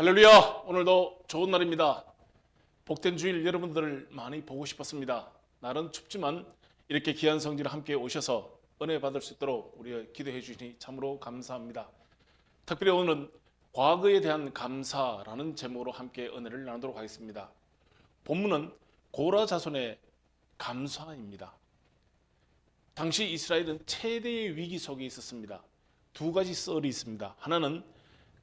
할렐루야! 오늘도 좋은 날입니다. 복된 주일 여러분들을 많이 보고 싶었습니다. 날은 춥지만 이렇게 귀한 성지를 함께 오셔서 은혜 받을 수 있도록 우리가 기도해 주시니 참으로 감사합니다. 특별히 오늘은 과거에 대한 감사라는 제목으로 함께 은혜를 나누도록 하겠습니다. 본문은 고라 자손의 감사입니다. 당시 이스라엘은 최대의 위기 속에 있었습니다. 두 가지 썰이 있습니다. 하나는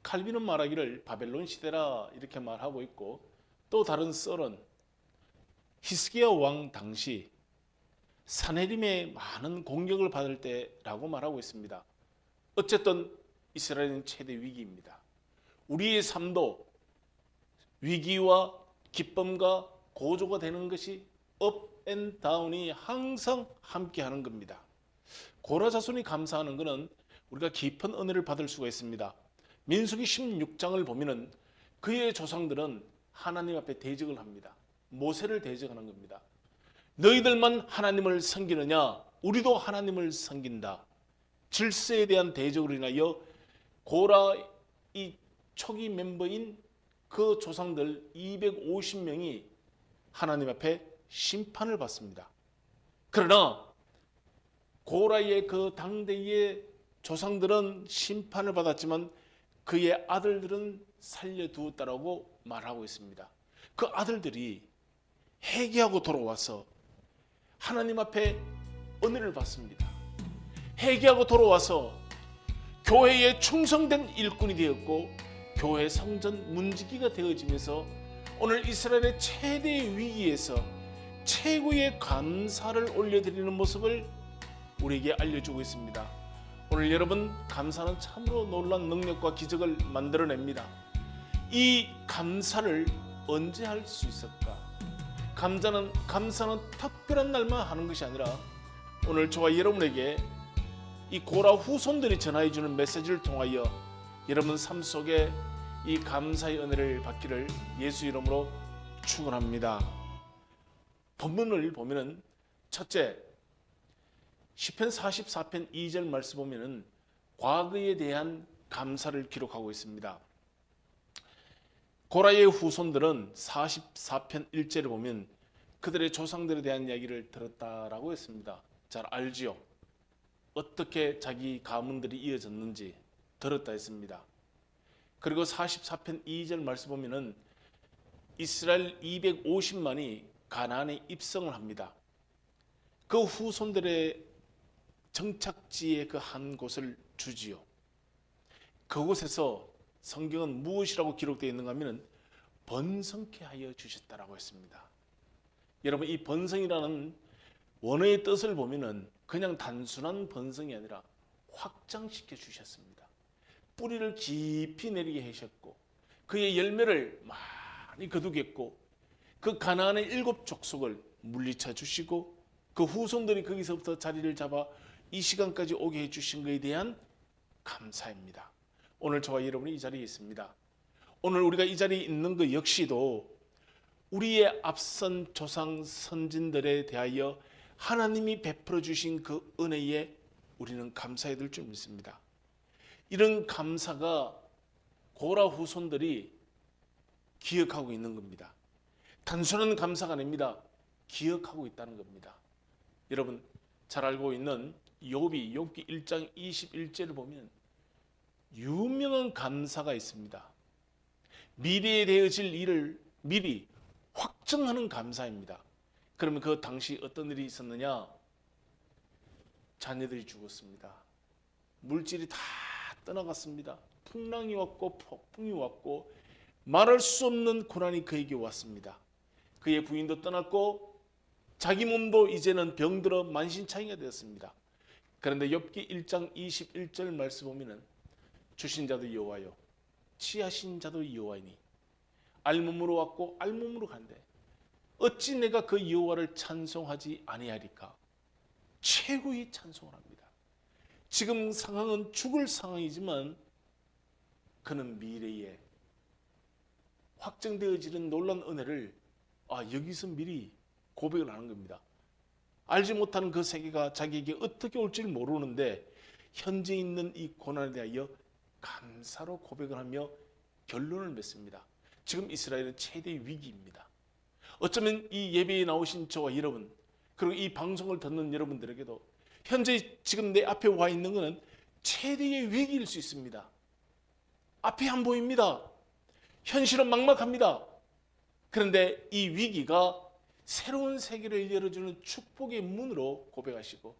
칼빈은 말하기를 바벨론 시대라 이렇게 말하고 있고, 또 다른 썰은 히스기야 왕 당시 사네림의 많은 공격을 받을 때라고 말하고 있습니다. 어쨌든 이스라엘은 최대 위기입니다. 우리의 삶도 위기와 기쁨과 고조가 되는 것이 업 앤 다운이 항상 함께 하는 겁니다. 고라 자손이 감사하는 것은 우리가 깊은 은혜를 받을 수가 있습니다. 민수기 16장을 보면은 그의 조상들은 하나님 앞에 대적을 합니다. 모세를 대적하는 겁니다. 너희들만 하나님을 섬기느냐? 우리도 하나님을 섬긴다. 질서에 대한 대적으로 인하여 고라 이 초기 멤버인 그 조상들 250명이 하나님 앞에 심판을 받습니다. 그러나 고라의 그 당대의 조상들은 심판을 받았지만 그의 아들들은 살려두었다라고 말하고 있습니다. 그 아들들이 회개하고 돌아와서 하나님 앞에 은혜를 받습니다. 회개하고 돌아와서 교회에 충성된 일꾼이 되었고 교회 성전 문지기가 되어지면서 오늘 이스라엘의 최대의 위기에서 최고의 감사를 올려드리는 모습을 우리에게 알려주고 있습니다. 오늘 여러분, 감사는 참으로 놀라운 능력과 기적을 만들어냅니다. 이 감사를 언제 할 수 있을까? 감사는 특별한 날만 하는 것이 아니라 오늘 저와 여러분에게 이 고라 후손들이 전해주는 메시지를 통하여 여러분 삶 속에 이 감사의 은혜를 받기를 예수 이름으로 축원합니다. 본문을 보면은 첫째, 시편 44편 2절 말씀 보면은 과거에 대한 감사를 기록하고 있습니다. 고라의 후손들은 44편 1절을 보면 그들의 조상들에 대한 이야기를 들었다라고 했습니다. 잘 알지요? 어떻게 자기 가문들이 이어졌는지 들었다 했습니다. 그리고 44편 2절 말씀 보면은 이스라엘 250만이 가나안에 입성을 합니다. 그 후손들의 정착지의 그 한 곳을 주지요. 그곳에서 성경은 무엇이라고 기록되어 있는가 하면 번성케 하여 주셨다라고 했습니다. 여러분, 이 번성이라는 원어의 뜻을 보면은 그냥 단순한 번성이 아니라 확장시켜 주셨습니다. 뿌리를 깊이 내리게 하셨고 그의 열매를 많이 거두겠고 그 가나안의 7 족속을 물리쳐 주시고 그 후손들이 거기서부터 자리를 잡아 이 시간까지 오게 해주신 것에 대한 감사입니다. 오늘 저와 여러분이 이 자리에 있습니다. 오늘 우리가 이 자리에 있는 것 역시도 우리의 앞선 조상 선진들에 대하여 하나님이 베풀어 주신 그 은혜에 우리는 감사해야 될 줄 믿습니다. 이런 감사가 고라 후손들이 기억하고 있는 겁니다. 단순한 감사가 아닙니다. 기억하고 있다는 겁니다. 여러분 잘 알고 있는 욥기 1장 21절을 보면 유명한 감사가 있습니다. 미래에 되어질 일을 미리 확정하는 감사입니다. 그러면 그 당시 어떤 일이 있었느냐? 자녀들이 죽었습니다. 물질이 다 떠나갔습니다. 풍랑이 왔고 폭풍이 왔고 말할 수 없는 고난이 그에게 왔습니다. 그의 부인도 떠났고 자기 몸도 이제는 병들어 만신창이가 되었습니다. 그런데 욥기 1장 21절 말씀 보면은 주신 자도 여호와요 취하신 자도 여호와이니 알몸으로 왔고 알몸으로 간대 어찌 내가 그 여호와를 찬송하지 아니하리까? 최고의 찬송을 합니다. 지금 상황은 죽을 상황이지만 그는 미래에 확정되어지는 놀라운 은혜를 여기서 미리 고백을 하는 겁니다. 알지 못하는 그 세계가 자기에게 어떻게 올지 모르는데 현재 있는 이 고난에 대하여 감사로 고백을 하며 결론을 맺습니다. 지금 이스라엘은 최대 위기입니다. 어쩌면 이 예배에 나오신 저와 여러분, 그리고 이 방송을 듣는 여러분들에게도 현재 지금 내 앞에 와 있는 것은 최대의 위기일 수 있습니다. 앞이 안 보입니다. 현실은 막막합니다. 그런데 이 위기가 새로운 세계를 열어주는 축복의 문으로 고백하시고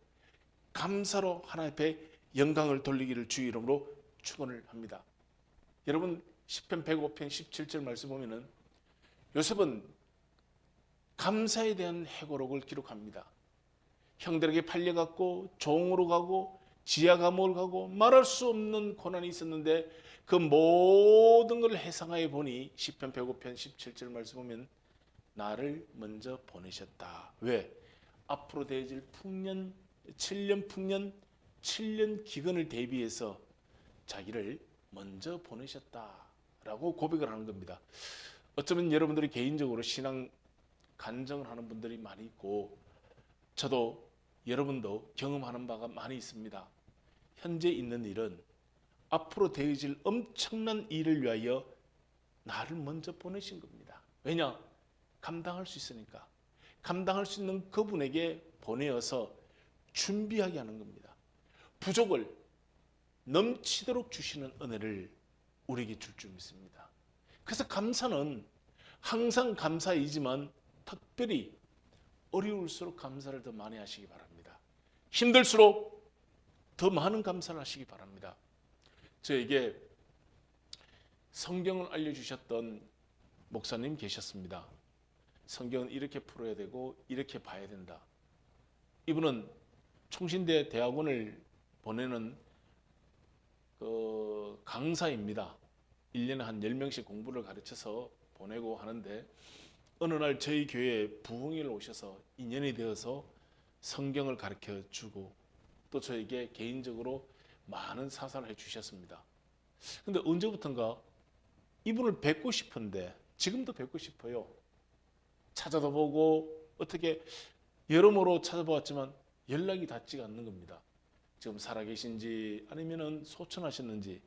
감사로 하나님 앞에 영광을 돌리기를 주의 이름으로 축원을 합니다. 여러분 시편 105편 17절 말씀 보면은 요셉은 감사에 대한 회고록을 기록합니다. 형들에게 팔려갔고 종으로 가고 지하 감옥을 가고 말할 수 없는 고난이 있었는데 그 모든 걸 해상하여 보니 시편 105편 17절 말씀 보면 나를 먼저 보내셨다. 왜? 앞으로 대해질 풍년 7년 풍년 7년 기근을 대비해서 자기를 먼저 보내셨다라고 고백을 하는 겁니다. 어쩌면 여러분들이 개인적으로 신앙 간증을 하는 분들이 많이 있고 저도 여러분도 경험하는 바가 많이 있습니다. 현재 있는 일은 앞으로 되어질 엄청난 일을 위하여 나를 먼저 보내신 겁니다. 왜냐? 감당할 수 있으니까. 감당할 수 있는 그분에게 보내어서 준비하게 하는 겁니다. 부족을 넘치도록 주시는 은혜를 우리에게 줄 줄 믿습니다. 그래서 감사는 항상 감사이지만 특별히 어려울수록 감사를 더 많이 하시기 바랍니다. 힘들수록 더 많은 감사를 하시기 바랍니다. 저에게 성경을 알려주셨던 목사님 계셨습니다. 성경은 이렇게 풀어야 되고 이렇게 봐야 된다. 이분은 총신대 대학원을 보내는 강사입니다. 1년에 한 10명씩 공부를 가르쳐서 보내고 하는데 어느 날 저희 교회에 부흥일 오셔서 인연이 되어서 성경을 가르쳐 주고 또 저에게 개인적으로 많은 사사를 해 주셨습니다. 근데 언제부턴가 이분을 뵙고 싶은데 지금도 뵙고 싶어요. 찾아도 보고 어떻게 여러모로 찾아보았지만 연락이 닿지가 않는 겁니다. 지금 살아계신지 아니면은 소천하셨는지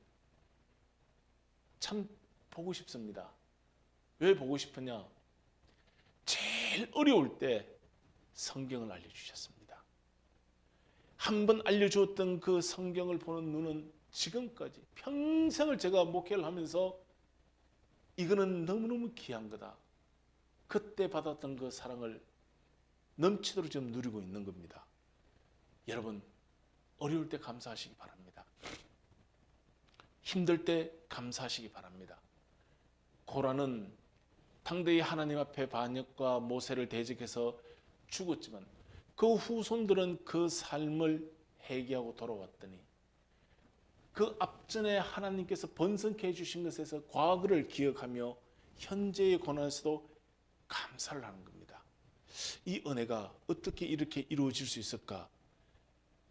참 보고 싶습니다. 왜 보고 싶으냐? 제일 어려울 때 성경을 알려주셨습니다. 한 번 알려주었던 그 성경을 보는 눈은 지금까지 평생을 제가 목회를 하면서 이거는 너무너무 귀한 거다. 그때 받았던 그 사랑을 넘치도록 지금 누리고 있는 겁니다. 여러분 어려울 때 감사하시기 바랍니다. 힘들 때 감사하시기 바랍니다. 고라는 당대의 하나님 앞에 반역과 모세를 대적해서 죽었지만 그 후손들은 그 삶을 회개하고 돌아왔더니 그 앞전에 하나님께서 번성케 해주신 것에서 과거를 기억하며 현재의 고난에서도 감사를 하는 겁니다. 이 은혜가 어떻게 이렇게 이루어질 수 있을까?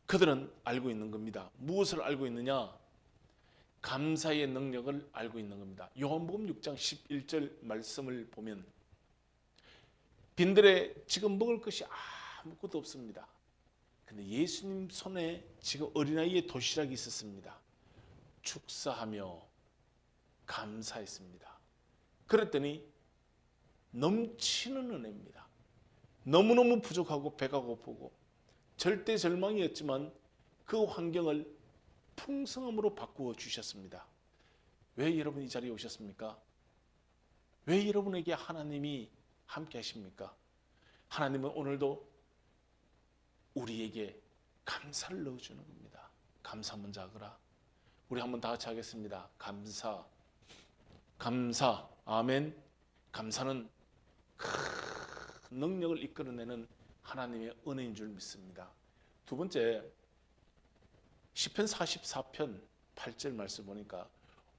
그들은 알고 있는 겁니다. 무엇을 알고 있느냐? 감사의 능력을 알고 있는 겁니다. 요한복음 6장 11절 말씀을 보면 빈들에 지금 먹을 것이 아무것도 없습니다. 근데 예수님 손에 지금 어린아이의 도시락이 있었습니다. 축사하며 감사했습니다. 그랬더니 넘치는 은혜입니다. 너무너무 부족하고 배가 고프고 절대 절망이었지만 그 환경을 풍성함으로 바꾸어 주셨습니다. 왜 여러분 이 자리에 오셨습니까? 왜 여러분에게 하나님이 함께 하십니까? 하나님은 오늘도 우리에게 감사를 넣어주는 겁니다. 감사 먼저 하거라. 우리 한번 다 같이 하겠습니다. 감사, 감사, 아멘. 감사는 큰 능력을 이끌어내는 하나님의 은혜인 줄 믿습니다. 두 번째, 시편 44편 8절 말씀 보니까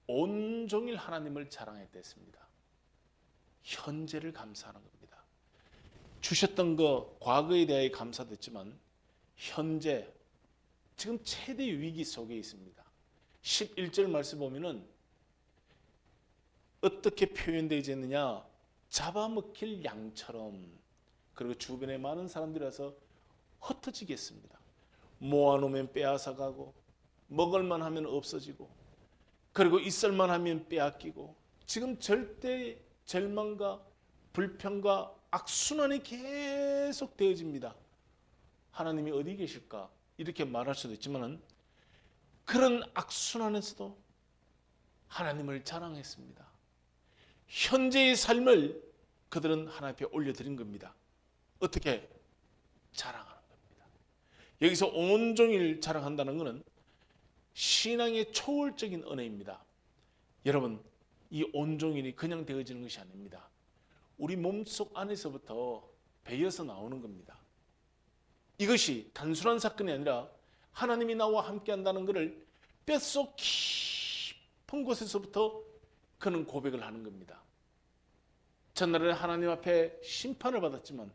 온종일 하나님을 자랑했댔습니다. 현재를 감사하는 겁니다. 주셨던 거 과거에 대해 감사도 했지만 현재 지금 최대 위기 속에 있습니다. 11절 말씀 보면은 어떻게 표현되어 있느냐? 잡아먹힐 양처럼. 그리고 주변에 많은 사람들이 와서 흩어지겠습니다. 모아놓으면 빼앗아가고 먹을만 하면 없어지고 그리고 있을만 하면 빼앗기고 지금 절대 절망과 불평과 악순환이 계속 되어집니다. 하나님이 어디 계실까? 이렇게 말할 수도 있지만 그런 악순환에서도 하나님을 자랑했습니다. 현재의 삶을 그들은 하나님 앞에 올려드린 겁니다. 어떻게? 자랑하는 겁니다. 여기서 온종일 자랑한다는 것은 신앙의 초월적인 은혜입니다. 여러분, 이 온종일이 그냥 되어지는 것이 아닙니다. 우리 몸속 안에서부터 배어서 나오는 겁니다. 이것이 단순한 사건이 아니라 하나님이 나와 함께 한다는 것을 뼛속 깊은 곳에서부터 그는 고백을 하는 겁니다. 전날에 하나님 앞에 심판을 받았지만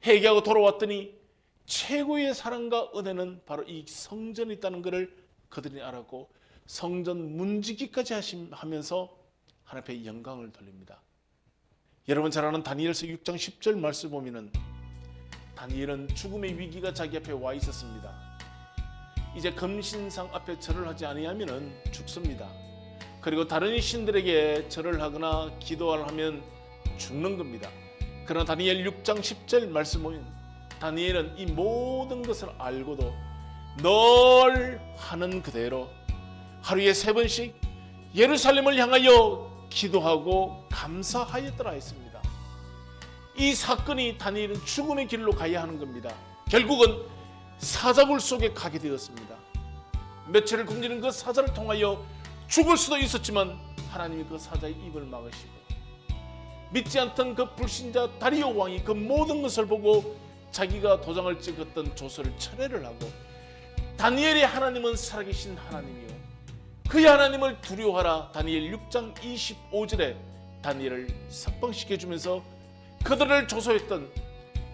회개하고 돌아왔더니 최고의 사랑과 은혜는 바로 이 성전에 있다는 것을 그들이 알았고 성전 문지기까지 하면서 하나님 앞에 영광을 돌립니다. 여러분 잘 아는 다니엘서 6장 10절 말씀 보면은 다니엘은 죽음의 위기가 자기 앞에 와 있었습니다. 이제 금신상 앞에 절을 하지 아니하면은 죽습니다. 그리고 다른 신들에게 절을 하거나 기도를 하면 죽는 겁니다. 그러나 다니엘 6장 10절 말씀 보면 다니엘은 이 모든 것을 알고도 늘 하는 그대로 하루에 3번씩 예루살렘을 향하여 기도하고 감사하였더라 했습니다. 이 사건이 다니엘은 죽음의 길로 가야 하는 겁니다. 결국은 사자굴 속에 가게 되었습니다. 며칠을 굶기는 그 사자를 통하여 죽을 수도 있었지만 하나님이 그 사자의 입을 막으시고 믿지 않던 그 불신자 다리오 왕이 그 모든 것을 보고 자기가 도장을 찍었던 조서를 철회를 하고 다니엘의 하나님은 살아계신 하나님이요 그의 하나님을 두려워하라. 다니엘 6장 25절에 다니엘을 석방시켜주면서 그들을 조소했던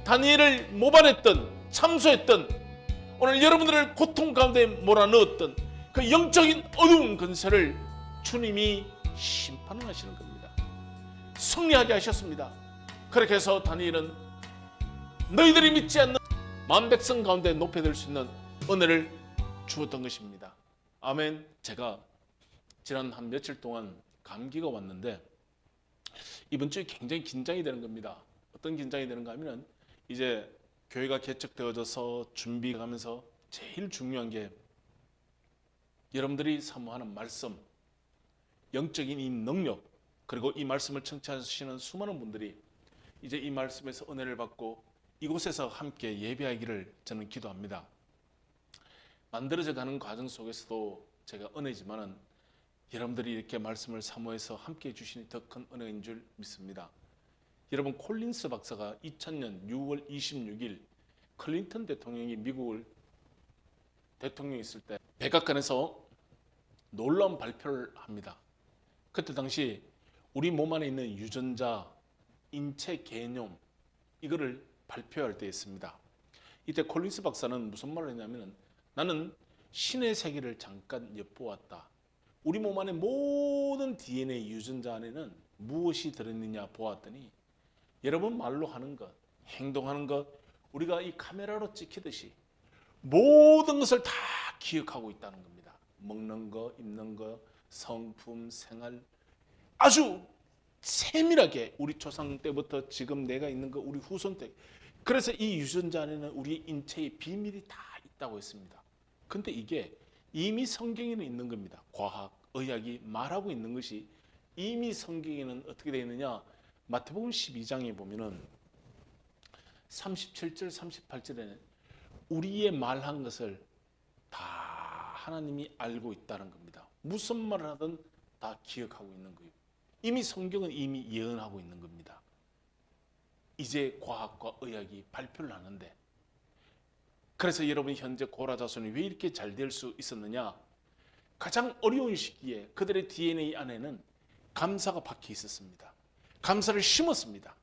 다니엘을 모발했던 참소했던 오늘 여러분들을 고통 가운데 몰아넣었던 그 영적인 어두운 근세를 주님이 심판하시는 겁니다. 승리하게 하셨습니다. 그렇게 해서 다니엘은 너희들이 믿지 않는 만백성 가운데 높여들 수 있는 은혜를 주었던 것입니다. 아멘. 제가 지난 한 며칠 동안 감기가 왔는데 이번 주에 굉장히 긴장이 되는 겁니다. 어떤 긴장이 되는가 하면 이제 교회가 개척되어져서 준비하면서 제일 중요한 게 여러분들이 사모하는 말씀, 영적인 이 능력, 그리고 이 말씀을 청취하시는 수많은 분들이 이제 이 말씀에서 은혜를 받고 이곳에서 함께 예배하기를 저는 기도합니다. 만들어져 가는 과정 속에서도 제가 은혜지만은 여러분들이 이렇게 말씀을 사모해서 함께 해주시니 더 큰 은혜인 줄 믿습니다. 여러분 콜린스 박사가 2000년 6월 26일 클린턴 대통령이 미국을 대통령이 있을 때 백악관에서 놀라운 발표를 합니다. 그때 당시 우리 몸 안에 있는 유전자, 인체 개념 이거를 발표할 때였습니다. 이때 콜린스 박사는 무슨 말을 했냐면 나는 신의 세계를 잠깐 엿보았다. 우리 몸 안에 모든 DNA 유전자 안에는 무엇이 들어있느냐 보았더니 여러분 말로 하는 것, 행동하는 것, 우리가 이 카메라로 찍히듯이 모든 것을 다 기억하고 있다는 겁니다. 먹는 거, 입는 거, 성품, 생활 아주 세밀하게 우리 조상 때부터 지금 내가 있는 거 우리 후손 때 그래서 이 유전자 안에는 우리 인체의 비밀이 다 있다고 했습니다. 근데 이게 이미 성경에는 있는 겁니다. 과학, 의학이 말하고 있는 것이 이미 성경에는 어떻게 되어 있느냐 마태복음 12장에 보면은 37절 38절에는 우리의 말한 것을 다 하나님이 알고 있다는 겁니다. 무슨 말을 하든 다 기억하고 있는 거예요. 이미 성경은 이미 예언하고 있는 겁니다. 이제 과학과 의학이 발표를 하는데 그래서 여러분 현재 고라 자손이 왜 이렇게 잘 될 수 있었느냐 가장 어려운 시기에 그들의 DNA 안에는 감사가 박혀 있었습니다. 감사를 심었습니다.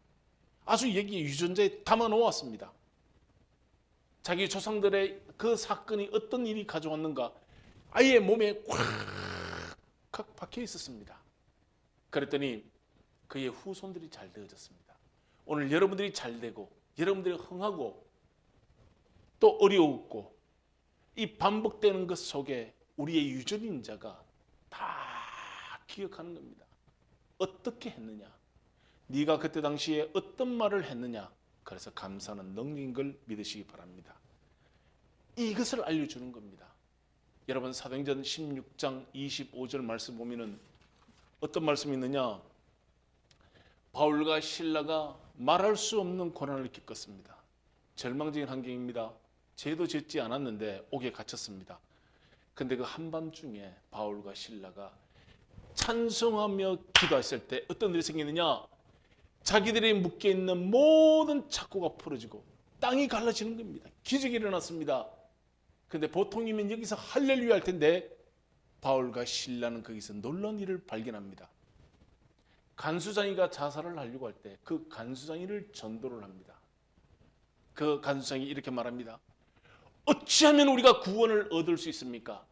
아주 여기 유전자에 담아 놓았습니다. 자기 조상들의 그 사건이 어떤 일이 가져왔는가 아예 몸에 콱 박혀 있었습니다. 그랬더니 그의 후손들이 잘 되어졌습니다. 오늘 여러분들이 잘 되고 여러분들이 흥하고 또 어려웠고 이 반복되는 것 속에 우리의 유전인자가 다 기억하는 겁니다. 어떻게 했느냐? 네가 그때 당시에 어떤 말을 했느냐? 그래서 감사는 능력인 걸 믿으시기 바랍니다. 이것을 알려주는 겁니다. 여러분 사도행전 16장 25절 말씀 보면은 어떤 말씀이 있느냐? 바울과 실라가 말할 수 없는 고난을 겪었습니다. 절망적인 환경입니다. 죄도 짓지 않았는데 옥에 갇혔습니다. 근데 그 한밤중에 바울과 실라가 찬송하며 기도했을 때 어떤 일이 생기느냐? 자기들이 묶여있는 모든 착고가 풀어지고 땅이 갈라지는 겁니다. 기적이 일어났습니다. 근데 보통이면 여기서 할렐루야 할 텐데 바울과 실라는 거기서 놀라운 일을 발견합니다. 간수장이가 자살을 하려고 할 때 그 간수장이를 전도를 합니다. 그 간수장이 이렇게 말합니다. 어찌하면 우리가 구원을 얻을 수 있습니까?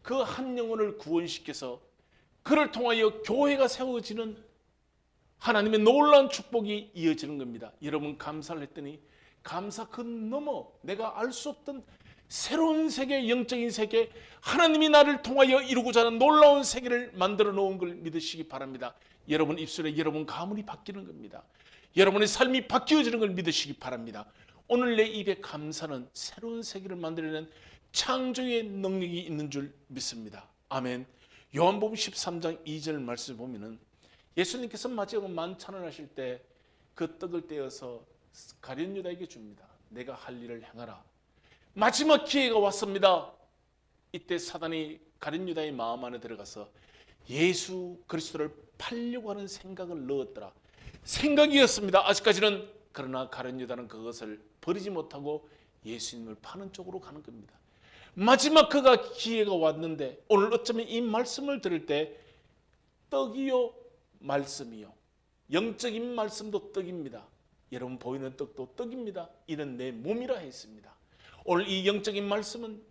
그 한 영혼을 구원시켜서 그를 통하여 교회가 세워지는 하나님의 놀라운 축복이 이어지는 겁니다. 여러분 감사를 했더니 감사 그 너머 내가 알 수 없던 새로운 세계, 영적인 세계, 하나님이 나를 통하여 이루고자 하는 놀라운 세계를 만들어 놓은 걸 믿으시기 바랍니다. 여러분 입술에 여러분 가문이 바뀌는 겁니다. 여러분의 삶이 바뀌어지는 걸 믿으시기 바랍니다. 오늘 내 입에 감사는 새로운 세계를 만들어내는 창조의 능력이 있는 줄 믿습니다. 아멘. 요한복음 13장 2절 말씀 보면은 예수님께서 마지막 만찬을 하실 때 그 떡을 떼어서 가룟 유다에게 줍니다. 내가 할 일을 행하라. 마지막 기회가 왔습니다. 이때 사단이 가룟 유다의 마음 안에 들어가서 예수 그리스도를 팔려고 하는 생각을 넣었더라. 생각이었습니다. 아직까지는. 그러나 가룟 유다는 그것을 버리지 못하고 예수님을 파는 쪽으로 가는 겁니다. 마지막 그가 기회가 왔는데 오늘 어쩌면 이 말씀을 들을 때 떡이요 말씀이요 영적인 말씀도 떡입니다. 여러분 보이는 떡도 떡입니다. 이는 내 몸이라 했습니다. 오늘 이 영적인 말씀은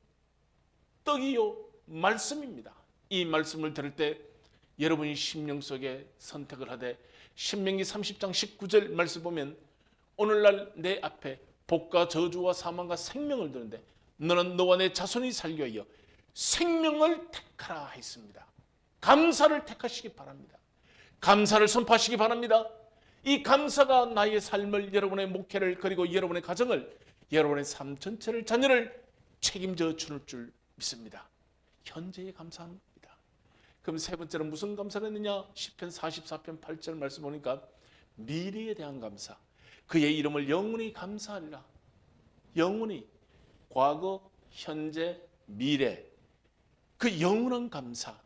떡이요 말씀입니다. 이 말씀을 들을 때 여러분이 심령 속에 선택을 하되 신명기 30장 19절 말씀 보면 오늘날 내 앞에 복과 저주와 사망과 생명을 두는데 너는 너와 내 자손이 살기 위하여 생명을 택하라 했습니다. 감사를 택하시기 바랍니다. 감사를 선포하시기 바랍니다. 이 감사가 나의 삶을, 여러분의 목회를, 그리고 여러분의 가정을, 여러분의 삶 전체를, 자녀를 책임져 줄 줄 믿습니다. 현재에 감사하는 겁니다. 그럼 세 번째는 무슨 감사를 했느냐? 시편 44편 8절 말씀 보니까 미래에 대한 감사. 그의 이름을 영원히 감사하리라. 영원히 과거, 현재, 미래 그 영원한 감사.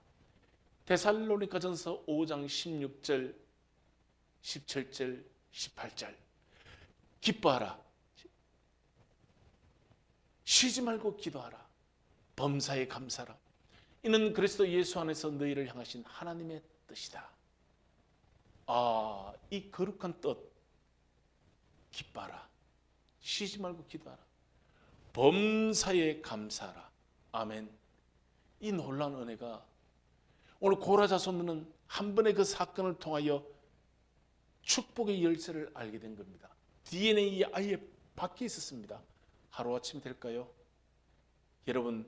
데살로니가전서 5장 16절, 17절, 18절 기뻐하라. 쉬지 말고 기도하라. 범사에 감사라. 이는 그리스도 예수 안에서 너희를 향하신 하나님의 뜻이다. 이 거룩한 뜻 기뻐하라. 쉬지 말고 기도하라. 범사에 감사하라. 아멘. 이 놀라운 은혜가 오늘 고라 자손은 한 번의 그 사건을 통하여 축복의 열쇠를 알게 된 겁니다. DNA에 아예 박혀 있었습니다. 하루아침 될까요? 여러분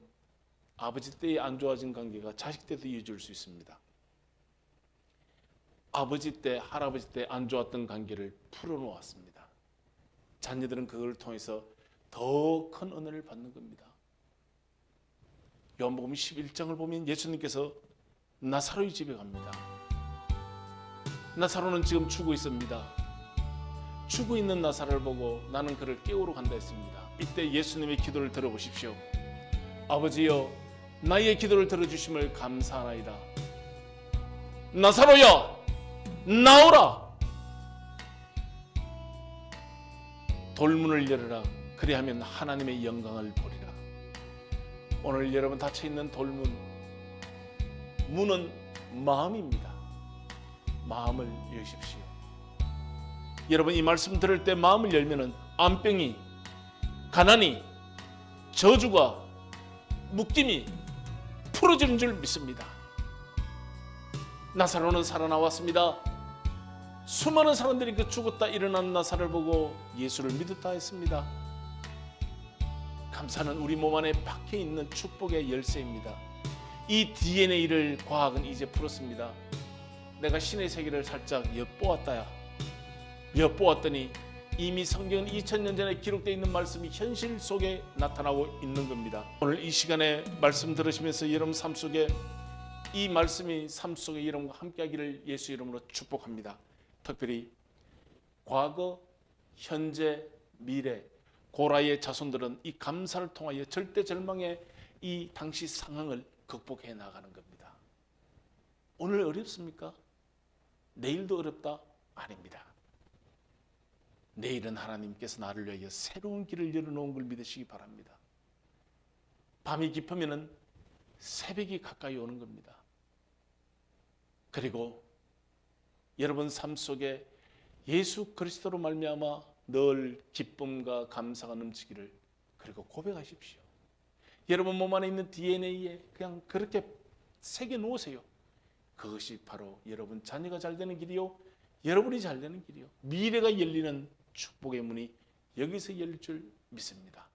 아버지 때에 안 좋아진 관계가 자식 때도 이어질 수 있습니다. 아버지 때, 할아버지 때 안 좋았던 관계를 풀어놓았습니다. 자녀들은 그걸 통해서 더 큰 은혜를 받는 겁니다. 요한복음 11장을 보면 예수님께서 나사로의 집에 갑니다. 나사로는 지금 죽어 있습니다. 죽어 있는 나사로를 보고 나는 그를 깨우러 간다 했습니다. 이때 예수님의 기도를 들어보십시오. 아버지여, 나의 기도를 들어주심을 감사하나이다. 나사로야, 나오라. 돌문을 열어라. 그리하면 하나님의 영광을 보리라. 오늘 여러분 닫혀있는 돌문, 문은 마음입니다. 마음을 여십시오. 여러분 이 말씀 들을 때 마음을 열면은 암병이, 가난이, 저주가, 묶임이 풀어지는 줄 믿습니다. 나사로는 살아나왔습니다. 수많은 사람들이 그 죽었다 일어난 나사로를 보고 예수를 믿었다 했습니다. 감사는 우리 몸 안에 박혀 있는 축복의 열쇠입니다. 이 DNA를 과학은 이제 풀었습니다. 내가 신의 세계를 살짝 엿보았다야. 엿보았더니 이미 성경은 2000년 전에 기록되어 있는 말씀이 현실 속에 나타나고 있는 겁니다. 오늘 이 시간에 말씀 들으시면서 여러분 삶 속에 이 말씀이 삶 속에 여러분과 함께하기를 예수 이름으로 축복합니다. 특별히 과거, 현재, 미래 고라의 자손들은 이 감사를 통하여 절대 절망의 이 당시 상황을 극복해 나가는 겁니다. 오늘 어렵습니까? 내일도 어렵다? 아닙니다. 내일은 하나님께서 나를 위하여 새로운 길을 열어놓은 걸 믿으시기 바랍니다. 밤이 깊으면 새벽이 가까이 오는 겁니다. 그리고 여러분 삶 속에 예수 그리스도로 말미암아 늘 기쁨과 감사가 넘치기를 그리고 고백하십시오. 여러분 몸 안에 있는 DNA에 그냥 그렇게 새겨 놓으세요. 그것이 바로 여러분 자녀가 잘 되는 길이요, 여러분이 잘 되는 길이요, 미래가 열리는 축복의 문이 여기서 열릴 줄 믿습니다.